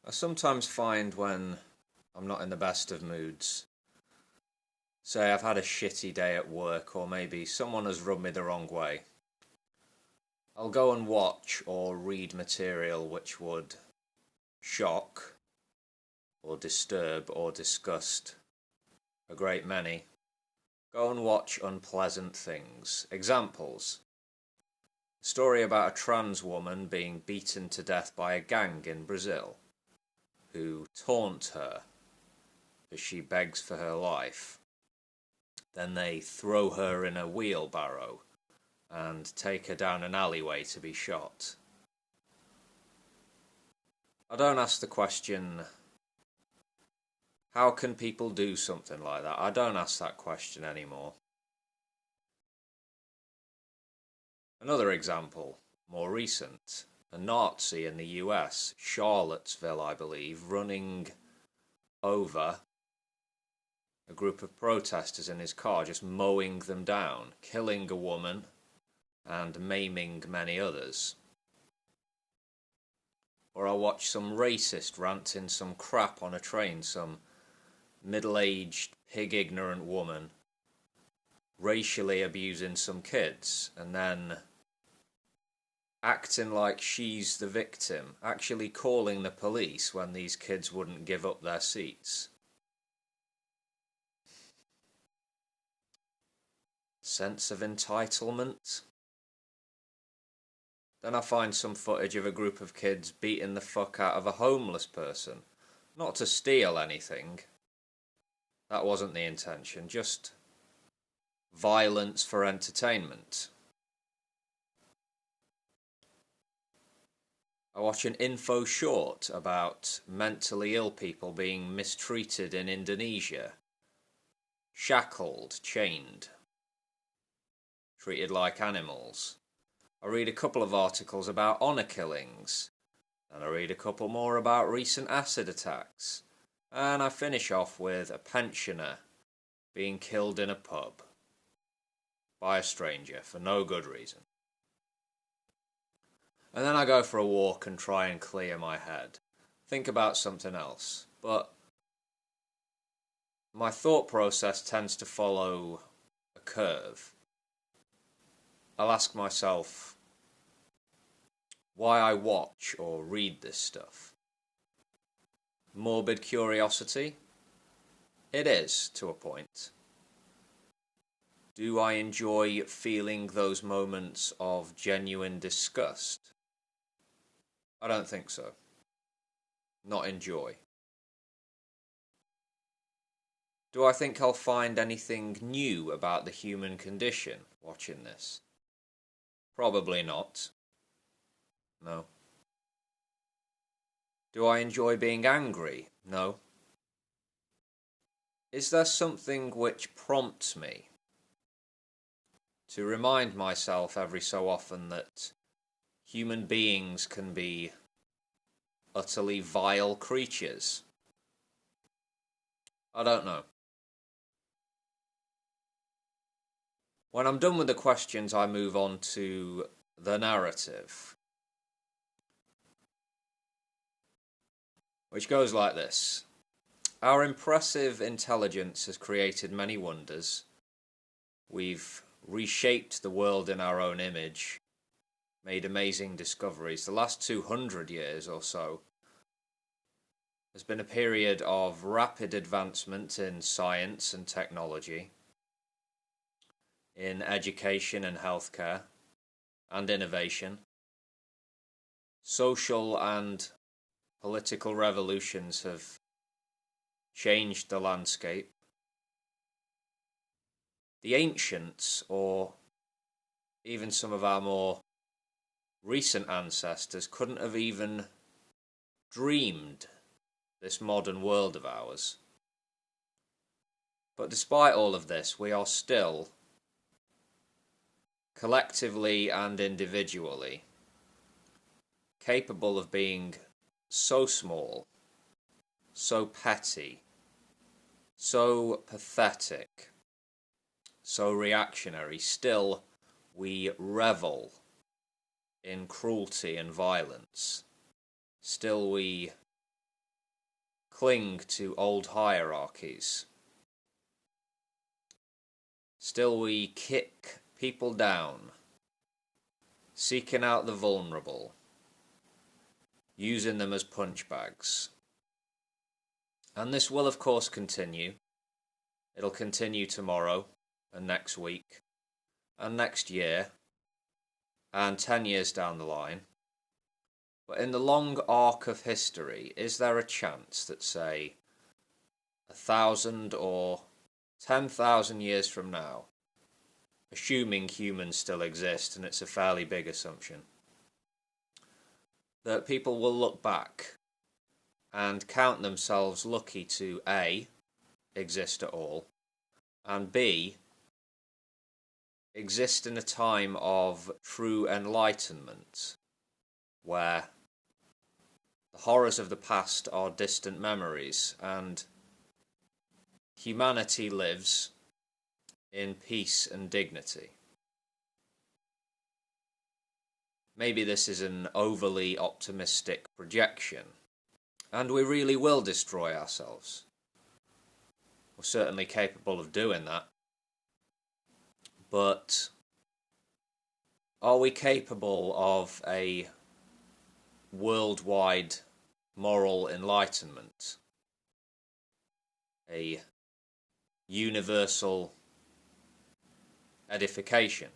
I sometimes find when I'm not in the best of moods, say I've had a shitty day at work, or maybe someone has rubbed me the wrong way, I'll go and watch or read material which would shock or disturb or disgust a great many. Go and watch unpleasant things. Examples: a story about a trans woman being beaten to death by a gang in Brazil, who taunt her as she begs for her life. Then they throw her in a wheelbarrow and take her down an alleyway to be shot. I don't ask the question, how can people do something like that? I don't ask that question anymore. Another example, more recent, a Nazi in the US, Charlottesville I believe, running over a group of protesters in his car, just mowing them down, killing a woman and maiming many others. Or I'll watch some racist ranting some crap on a train, some middle-aged, pig-ignorant woman racially abusing some kids, and then acting like she's the victim, actually calling the police when these kids wouldn't give up their seats. Sense of entitlement. Then I find some footage of a group of kids beating the fuck out of a homeless person. Not to steal anything. That wasn't the intention, just violence for entertainment. I watch an info short about mentally ill people being mistreated in Indonesia. Shackled, chained, treated like animals. I read a couple of articles about honour killings, and I read a couple more about recent acid attacks, and I finish off with a pensioner being killed in a pub by a stranger for no good reason. And then I go for a walk and try and clear my head, think about something else, but my thought process tends to follow a curve. I'll ask myself why I watch or read this stuff. Morbid curiosity? It is, to a point. Do I enjoy feeling those moments of genuine disgust? I don't think so. Not enjoy. Do I think I'll find anything new about the human condition watching this? Probably not. No. Do I enjoy being angry? No. Is there something which prompts me to remind myself every so often that human beings can be utterly vile creatures? I don't know. When I'm done with the questions, I move on to the narrative, which goes like this. Our impressive intelligence has created many wonders. We've reshaped the world in our own image, made amazing discoveries. The last 200 years or so has been a period of rapid advancement in science and technology, in education and healthcare, and innovation. Social and political revolutions have changed the landscape. The ancients, or even some of our more recent ancestors, couldn't have even dreamed this modern world of ours. But despite all of this, we are still, collectively and individually, capable of being so small, so petty, so pathetic, so reactionary. Still, we revel in cruelty and violence. Still, we cling to old hierarchies. Still we kick people down, seeking out the vulnerable, using them as punch bags. And this will of course continue. It'll continue tomorrow, and next week, and next year, and 10 years down the line. But in the long arc of history, is there a chance that, say, 1,000 or 10,000 years from now, assuming humans still exist, and it's a fairly big assumption, that people will look back and count themselves lucky to A, exist at all, and B, exist in a time of true enlightenment, where the horrors of the past are distant memories, and humanity lives in peace and dignity. Maybe this is an overly optimistic projection, and we really will destroy ourselves. We're certainly capable of doing that. But are we capable of a worldwide moral enlightenment? A universal edification?